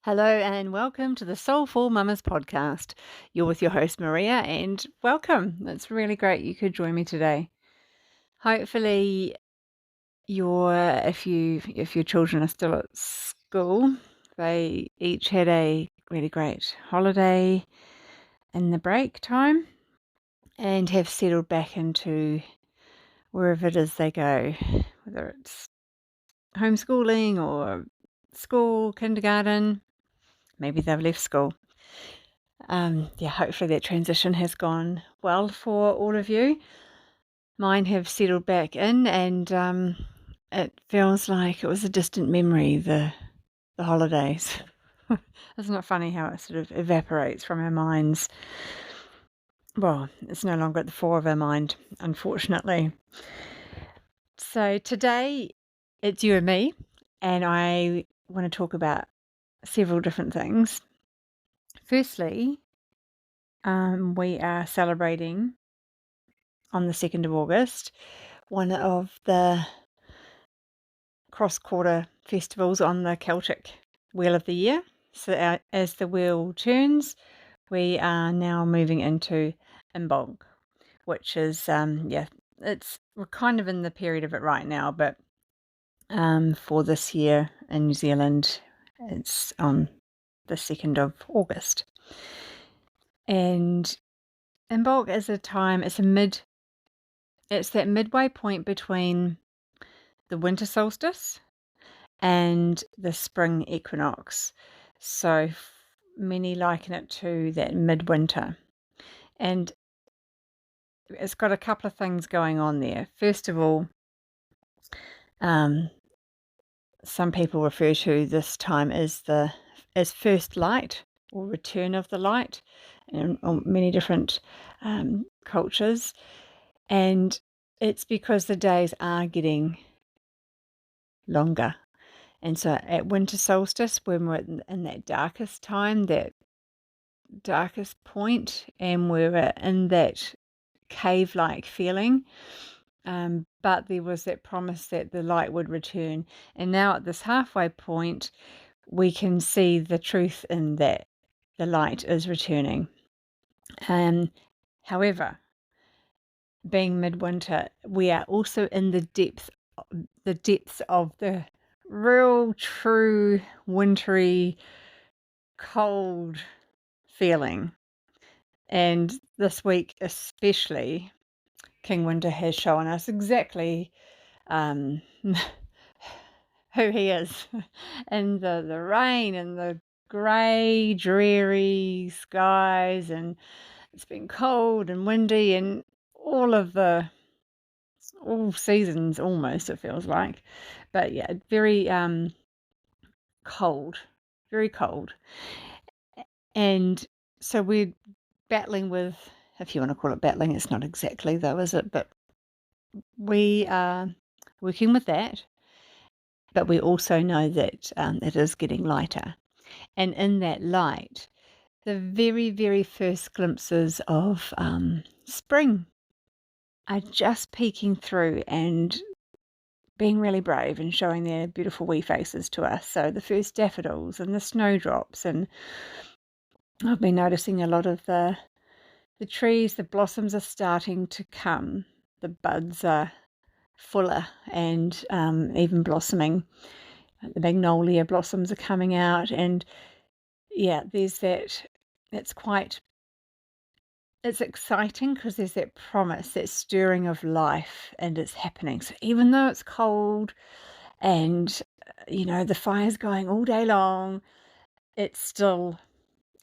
Hello and welcome to the Soulful Mamas podcast. You're with your host Maria and welcome. It's really great you could join me today. Hopefully if your children are still at school, they each had a really great holiday in the break time and have settled back into wherever it is they go, whether it's homeschooling or school, kindergarten, maybe they've left school. Hopefully that transition has gone well for all of you. Mine have settled back in, and it feels like it was a distant memory, the holidays. Isn't it funny how it sort of evaporates from our minds? Well, it's no longer at the fore of our mind, unfortunately. So today it's you and me, and I want to talk about several different things. Firstly, we are celebrating on the 2nd of August, one of the cross-quarter festivals on the Celtic Wheel of the Year. So as the wheel turns, we are now moving into Imbolc, which is, we're kind of in the period of it right now, but for this year in New Zealand, it's on the 2nd of August. And Imbolc is it's that midway point between the winter solstice and the spring equinox. So many liken it to that midwinter. And it's got a couple of things going on there. First of all, some people refer to this time as first light or return of the light in many different cultures. And it's because the days are getting longer. And so at winter solstice, when we're in that darkest time, that darkest point, and we're in that cave-like feeling, but there was that promise that the light would return. And now at this halfway point, we can see the truth in that the light is returning. However, being midwinter, we are also in the depths of the real, true, wintry, cold feeling. And this week especially, King Winter has shown us exactly who he is. And the rain and the grey, dreary skies, and it's been cold and windy, and all seasons almost, it feels like. But yeah, very cold, very cold. And so we're battling with, if you want to call it battling, it's not exactly though, is it? But we are working with that. But we also know that it is getting lighter. And in that light, the very, very first glimpses of spring are just peeking through and being really brave and showing their beautiful wee faces to us. So the first daffodils and the snowdrops, and I've been noticing a lot of the trees, the blossoms are starting to come. The buds are fuller and even blossoming. The magnolia blossoms are coming out, and yeah, there's that. It's exciting because there's that promise, that stirring of life, and it's happening. So even though it's cold and the fire's going all day long, it's still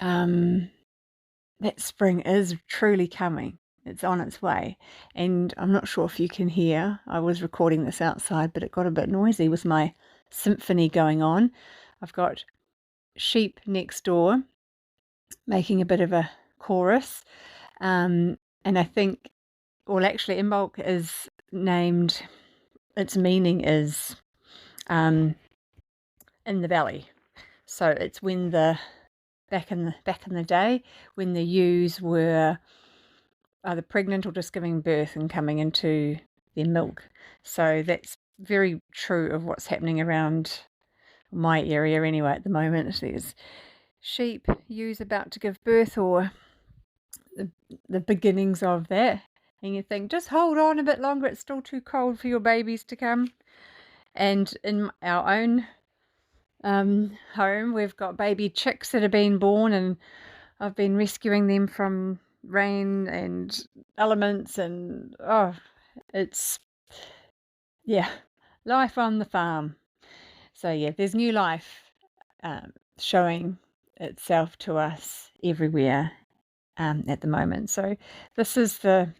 that spring is truly coming. It's on its way. And I'm not sure if you can hear, I was recording this outside, but it got a bit noisy with my symphony going on. I've got sheep next door making a bit of a chorus. And I think, well, actually, Imbolc is named, its meaning is in the belly. So it's when back in the day, when the ewes were either pregnant or just giving birth and coming into their milk. So that's very true of what's happening around my area anyway at the moment. There's sheep, ewes about to give birth, or the beginnings of that. And you think, just hold on a bit longer, it's still too cold for your babies to come. And in our own home, we've got baby chicks that have been born, and I've been rescuing them from rain and elements, and it's life on the farm. So there's new life showing itself to us everywhere at the moment. So this is the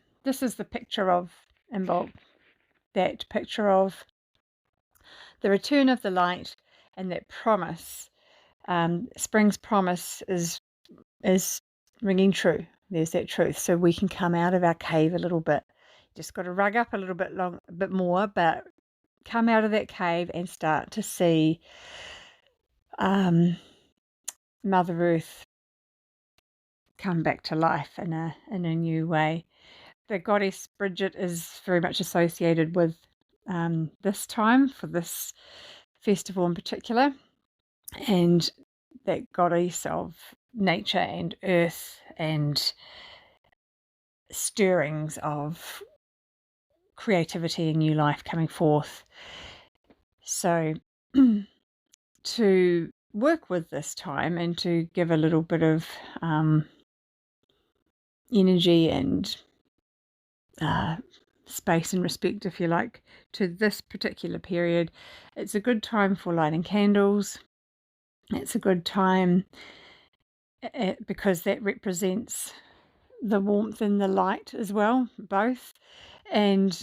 picture of Imbolc, that picture of the return of the light, and that promise. Spring's promise is ringing true. There's that truth. So we can come out of our cave a little bit. Just got to rug up a bit more, but come out of that cave and start to see Mother Earth come back to life in a new way. The goddess Brigid is very much associated with this time, for this festival in particular, and that goddess of nature and earth and stirrings of creativity and new life coming forth. So to work with this time and to give a little bit of energy and space and respect, if you like, to this particular period, it's a good time for lighting candles. It's a good time because that represents the warmth and the light as well, both, and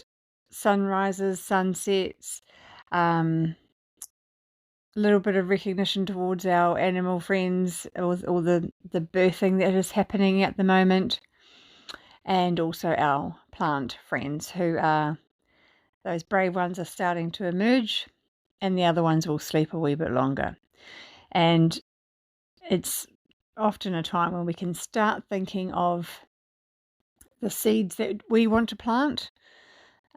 sunrises, sunsets, a little bit of recognition towards our animal friends, or the birthing that is happening at the moment, and also our plant friends, who are those brave ones are starting to emerge, and the other ones will sleep a wee bit longer. And it's often a time when we can start thinking of the seeds that we want to plant.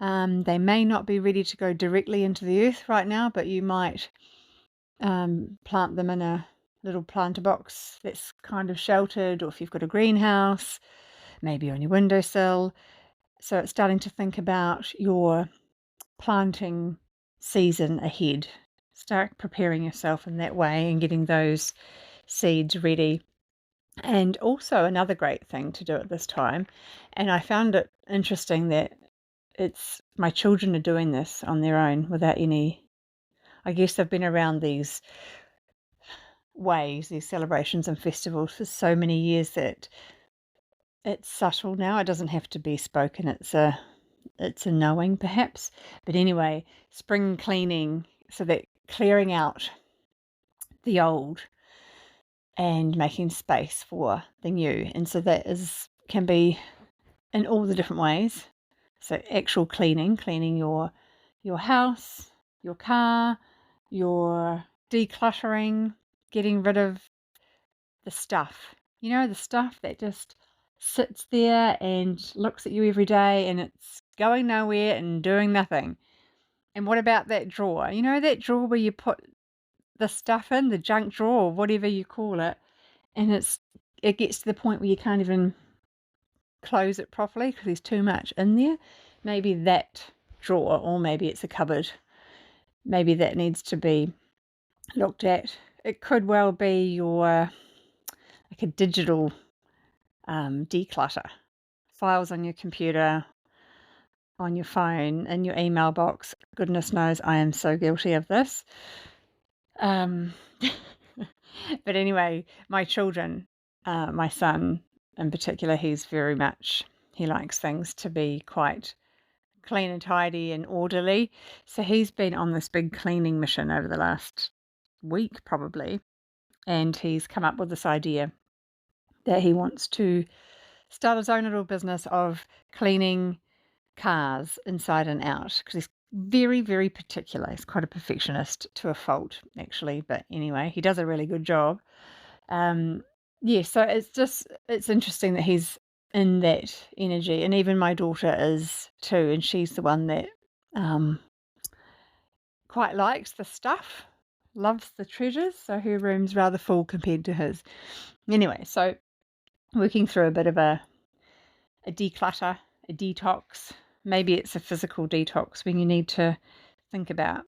They may not be ready to go directly into the earth right now, but you might plant them in a little planter box that's kind of sheltered, or if you've got a greenhouse, maybe on your windowsill. So it's starting to think about your planting season ahead. Start preparing yourself in that way and getting those seeds ready. And also another great thing to do at this time, and I found it interesting that it's my children are doing this on their own without any, I guess they've been around these ways, these celebrations and festivals for so many years that it's subtle now. It doesn't have to be spoken. It's a knowing, perhaps. But anyway, spring cleaning, so that clearing out the old and making space for the new. And so that can be in all the different ways. So actual cleaning your house, your car, your decluttering, getting rid of the stuff. The stuff that just sits there and looks at you every day, and it's going nowhere and doing nothing. And what about that drawer? That drawer where you put the stuff in, the junk drawer, or whatever you call it, and it gets to the point where you can't even close it properly because there's too much in there. Maybe that drawer, or maybe it's a cupboard, maybe that needs to be looked at. It could well be your like a digital declutter, files on your computer, on your phone, in your email box. Goodness knows I am so guilty of this. But anyway, my children, my son in particular, he likes things to be quite clean and tidy and orderly. So he's been on this big cleaning mission over the last week probably, and he's come up with this idea that he wants to start his own little business of cleaning cars inside and out, because he's very, very particular. He's quite a perfectionist to a fault, actually, but anyway, he does a really good job. So it's interesting that he's in that energy, and even my daughter is too, and she's the one that quite likes the stuff, loves the treasures, so her room's rather full compared to his. Anyway, so working through a bit of a declutter, a detox. Maybe it's a physical detox when you need to think about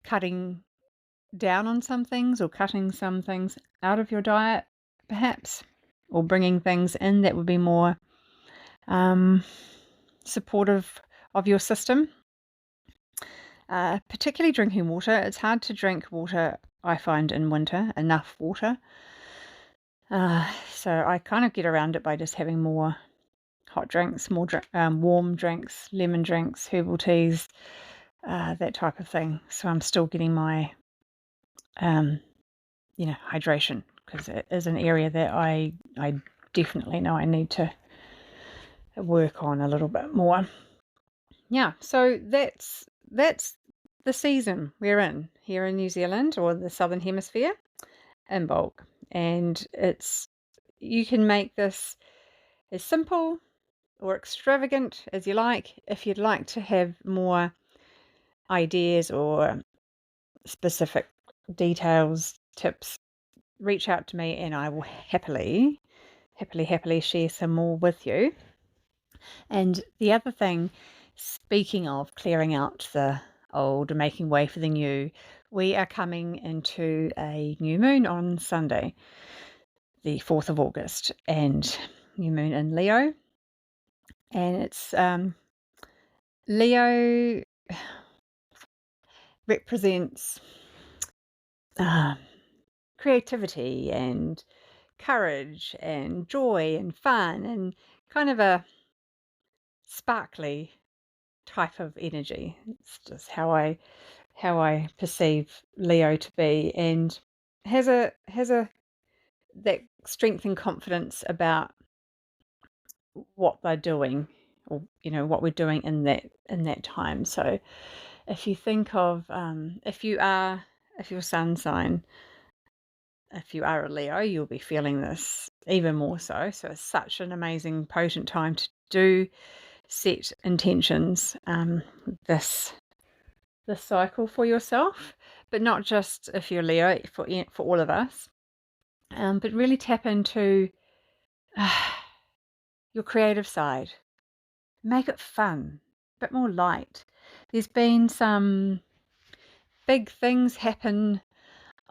cutting down on some things or cutting some things out of your diet, perhaps, or bringing things in that would be more supportive of your system. Particularly drinking water. It's hard to drink water, I find, in winter, enough water. So I kind of get around it by just having more hot drinks, more warm drinks, lemon drinks, herbal teas, that type of thing. So I'm still getting my, hydration, because it is an area that I definitely know I need to work on a little bit more. Yeah, so that's the season we're in here in New Zealand, or the Southern Hemisphere, Imbolc. And you can make this as simple or extravagant as you like. If you'd like to have more ideas or specific details, tips, reach out to me and I will happily share some more with you. And the other thing, speaking of clearing out the old and making way for the new, we are coming into a new moon on Sunday, the 4th of August, and new moon in Leo. And it's Leo represents creativity and courage and joy and fun and kind of a sparkly type of energy. It's just how I perceive Leo to be, and has a that strength and confidence about what they're doing, or what we're doing in that time. So if you think of if your sun sign, if you are a Leo, you'll be feeling this even more so. So it's such an amazing, potent time to do set intentions this cycle for yourself, but not just if you're Leo, for all of us, but really tap into your creative side. Make it fun, a bit more light. There's been some big things happen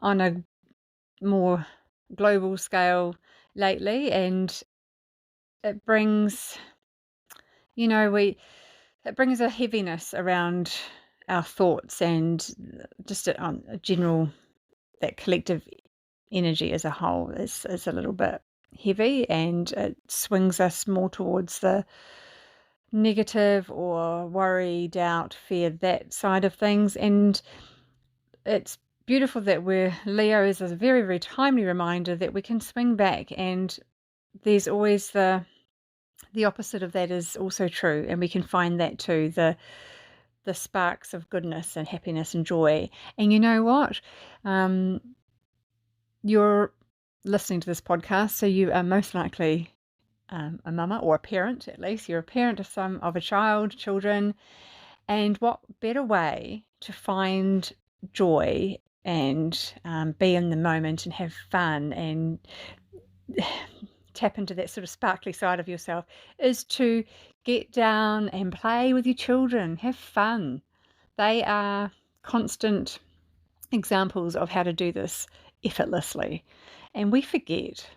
on a more global scale lately, and it brings it brings a heaviness around our thoughts, and just a general, that collective energy as a whole is a little bit heavy, and it swings us more towards the negative or worry, doubt, fear, that side of things. And it's beautiful that Leo is a very, very timely reminder that we can swing back, and there's always the opposite of that is also true, and we can find that too, the sparks of goodness and happiness and joy. And you know what? You're listening to this podcast, so you are most likely a mama, or a parent. At least you're a parent of a children. And what better way to find joy and be in the moment and have fun and tap into that sort of sparkly side of yourself is to get down and play with your children, have fun. They are constant examples of how to do this effortlessly. And we forget,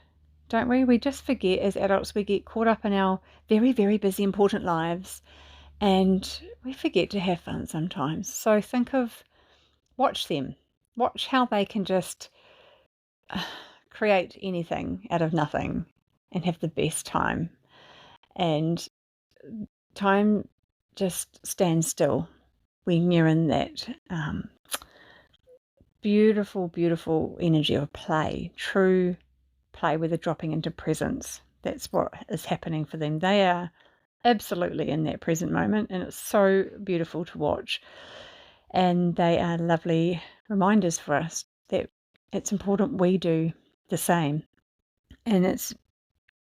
don't we? We just forget as adults. We get caught up in our very, very busy, important lives, and we forget to have fun sometimes. So watch them. Watch how they can just create anything out of nothing and have the best time. And time just stands still when you're in that beautiful, beautiful energy of play, true play, where they're dropping into presence. That's what is happening for them. They are absolutely in that present moment, and it's so beautiful to watch. And they are lovely reminders for us that it's important we do the same. And it's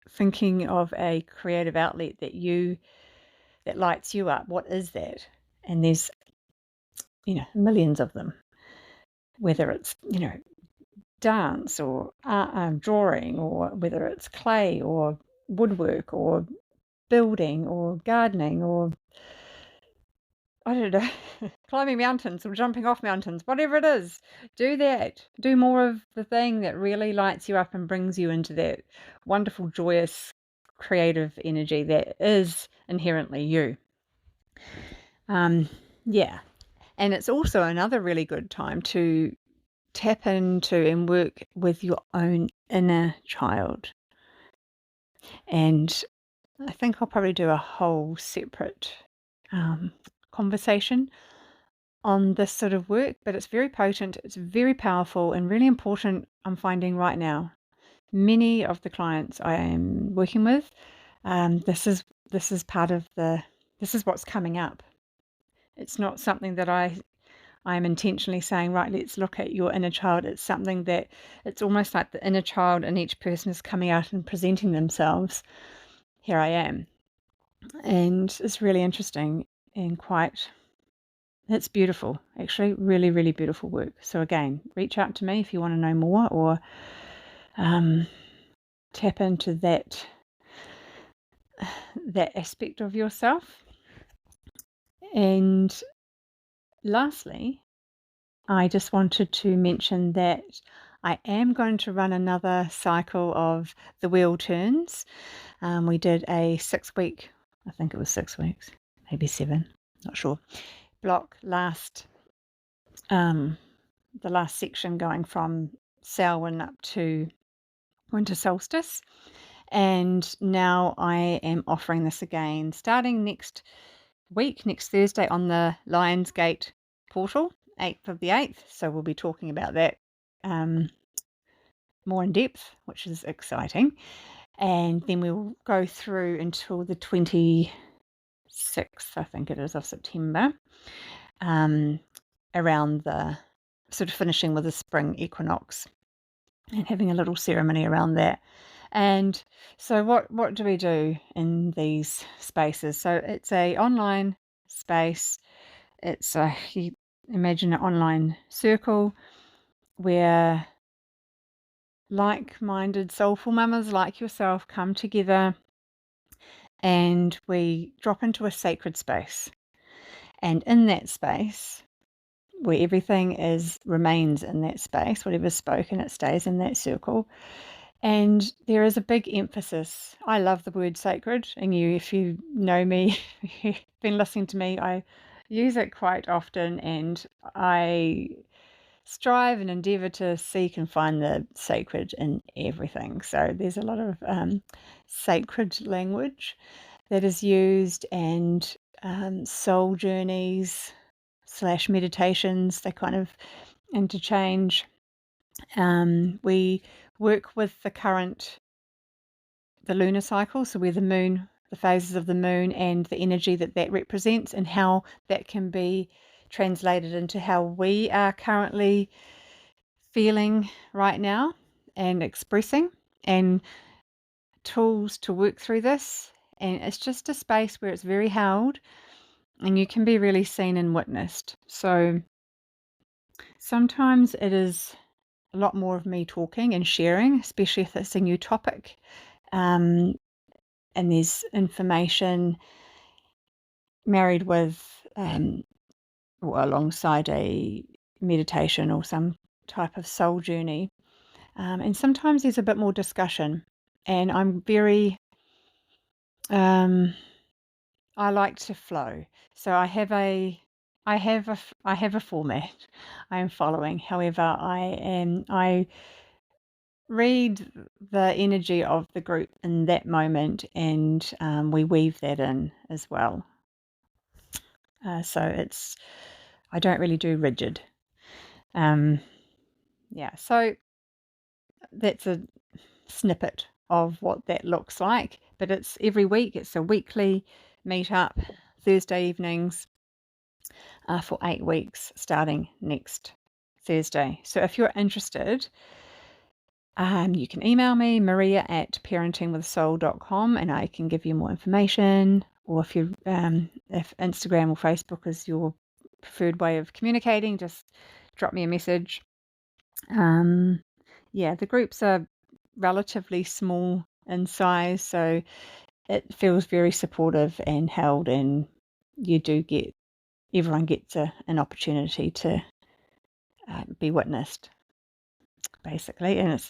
thinking of a creative outlet that lights you up. What is that? And there's millions of them. whether it's, dance or drawing, or whether it's clay or woodwork or building or gardening or, I don't know, climbing mountains or jumping off mountains, whatever it is, do that. Do more of the thing that really lights you up and brings you into that wonderful, joyous, creative energy that is inherently you. Yeah. And it's also another really good time to tap into and work with your own inner child. And I think I'll probably do a whole separate conversation on this sort of work, but it's very potent, it's very powerful, and really important. I'm finding right now, many of the clients I am working with, this is part of this is what's coming up. It's not something that I'm intentionally saying, right, let's look at your inner child. It's something that it's almost like the inner child in each person is coming out and presenting themselves. Here I am. And it's really interesting and it's beautiful, actually, really, really beautiful work. So again, reach out to me if you want to know more, or tap into that aspect of yourself. And lastly, I just wanted to mention that I am going to run another cycle of The Wheel Turns. We did a 6-week, I think it was 6 weeks, maybe 7, not sure, block the last section going from Samhain up to winter solstice. And now I am offering this again starting next week, next Thursday, on the Lionsgate portal, 8th of the 8th. So we'll be talking about that more in depth, which is exciting. And then we'll go through until the 26th, I think it is, of September, around the sort of finishing with the spring equinox and having a little ceremony around that. And so what do we do in these spaces? So it's a online space. It's you imagine an online circle where like-minded soulful mamas like yourself come together, and we drop into a sacred space. And in that space, where everything remains in that space, whatever's spoken, it stays in that circle. And there is a big emphasis. I love the word sacred, and if you know me, you've been listening to me, I use it quite often, and I strive and endeavor to seek and find the sacred in everything. So there's a lot of sacred language that is used, and soul journeys / meditations, they kind of interchange. We work with the lunar cycle, so where the phases of the moon and the energy that represents, and how that can be translated into how we are currently feeling right now and expressing, and tools to work through this. And it's just a space where it's very held and you can be really seen and witnessed. So sometimes it is a lot more of me talking and sharing, especially if it's a new topic, and there's information married with or alongside a meditation or some type of soul journey. And sometimes there's a bit more discussion, and I'm very I like to flow. So I have a format I am following. However, I read the energy of the group in that moment, and we weave that in as well. So I don't really do rigid. Yeah, so that's a snippet of what that looks like. But it's every week. It's a weekly meet up, Thursday evenings, for 8 weeks, starting next Thursday. So if you're interested, you can email me, maria@parentingwithsoul.com, and I can give you more information. Or if Instagram or Facebook is your preferred way of communicating, just drop me a message. Yeah, the groups are relatively small in size, so it feels very supportive and held, and everyone gets an opportunity to be witnessed, basically, and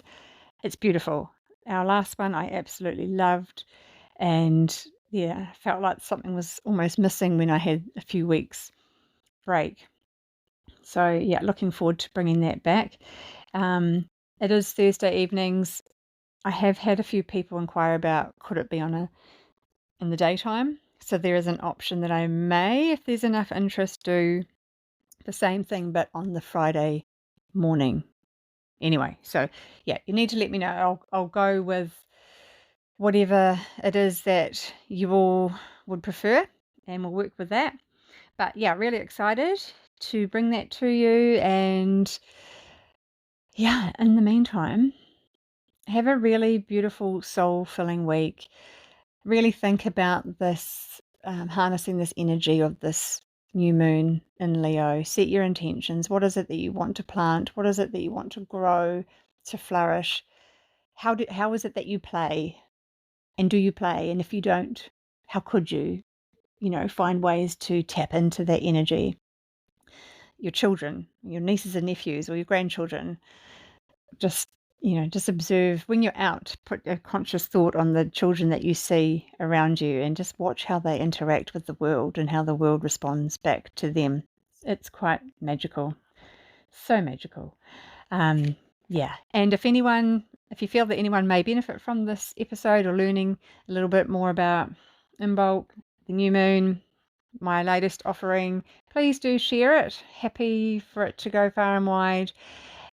it's beautiful. Our last one I absolutely loved, and yeah, I felt like something was almost missing when I had a few weeks break. So yeah, looking forward to bringing that back. It is Thursday evenings. I have had a few people inquire about could it be in the daytime. So there is an option that I may, if there's enough interest, do the same thing but on the Friday morning. Anyway, so yeah, you need to let me know. I'll go with whatever it is that you all would prefer, and we'll work with that. But yeah, really excited to bring that to you. And yeah, in the meantime, have a really beautiful, soul filling week. Really think about this, harnessing this energy of this new moon in Leo. Set your intentions. What is it that you want to plant? What is it that you want to grow, to flourish? How is it that you play? And do you play? And if you don't, how could you, find ways to tap into that energy? Your children, your nieces and nephews, or your grandchildren, just just observe when you're out. Put a conscious thought on the children that you see around you, and just watch how they interact with the world and how the world responds back to them. It's quite magical, so magical. Yeah, and if you feel that anyone may benefit from this episode or learning a little bit more about Imbolc, the new moon, my latest offering, please do share it. Happy for it to go far and wide.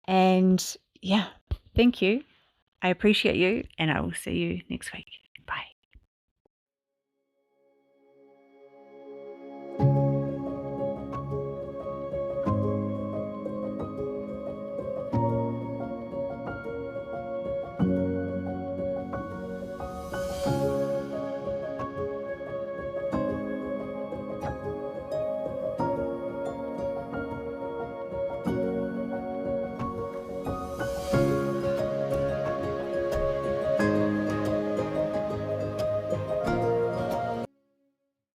And yeah, thank you. I appreciate you, and I will see you next week.